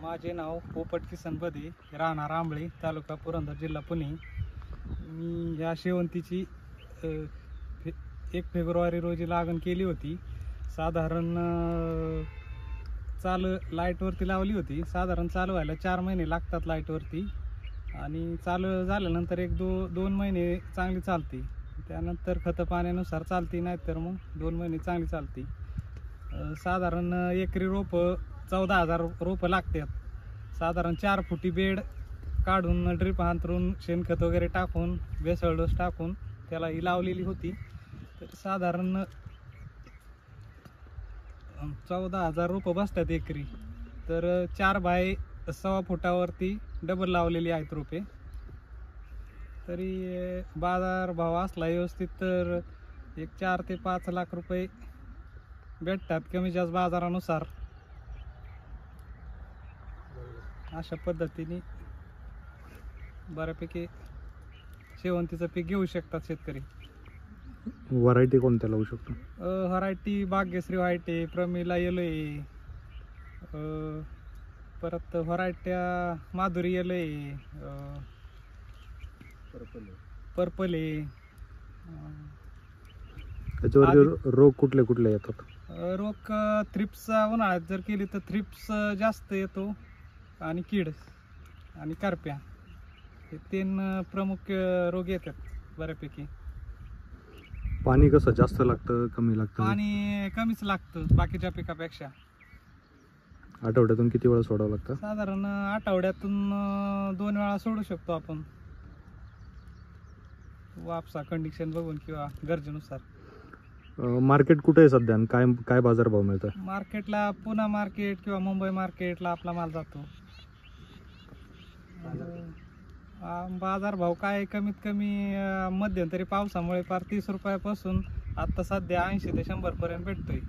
माझे नाव पोपट किसन बदे, राहणार आंबळे, तालुका पुरंदर, जिल्हा पुणे. मी या शेवंतीची 1 फेब्रुवारी रोजी लागण केली होती. साधारण लाईटवरती लावली होती. साधारण चालू व्हायला 4 महिने लागतात लाईटवरती, आणि चालू झाल्यानंतर 1-2 महिने चांगली चालते. त्यानंतर खतं पाण्यानुसार चालते, नाहीतर मग 2 महिने चांगली चालते. साधारण एकरी रोपं 14,000 रोपं लागतात. साधारण 4 फुटी बेड काढून ड्रीप अंतरून शेणखत वगैरे टाकून बेसल डोस टाकून त्याला ही लावलेली होती. तर साधारण 14,000 रोपं बसतात एकरी. तर 4 बाय 1.25 फुटावरती डबल लावलेली आहेत रोपे. तरी बाजार भाव असला व्यवस्थित तर 4 ते 5 लाख रुपये भेटतात कमी जास्त बाजारानुसार. अशा पद्धतीने बऱ्यापैकी शेवंतीचं पीक घेऊ शकतात शेतकरी. व्हरायटी कोणत्या लावू शकतो? व्हरायटी भाग्यश्री व्हाईट आहे, प्रमिला येलो आहे, परत व्हरायट्या माधुरी येलो आहे, पर्पल आहे. त्याच्यावर रोग कुठले कुठले येतात? रोग थ्रिप्सचा उन्हाळ्यात जर केली तर थ्रिप्स जास्त येतो, आणि कीड आणि करप्या, हे 3 प्रमुख रोग येतात बऱ्यापैकी. पाणी कसं जास्त लागतं कमी लागतं? पाणी कमीच लागतं बाकीच्या पिकापेक्षा. आठवड्यातून किती वेळा सोडावं लागतं? साधारण आठवड्यातून 2 वेळा सोडू शकतो आपण, वापसा कंडिशन बघून किंवा गरजेनुसार. मार्केट कुठे आहे सध्या आणि काय काय बाजारभाव मिळतात? मार्केटला पुणे मार्केट किंवा मुंबई मार्केटला आपला माल जातो. बाजारभाव काय कमीत कमी मध्यंतरी पावसामुळे 30 रुपयापासून आता सध्या 80 ते 100 पर्यंत भेटतोय.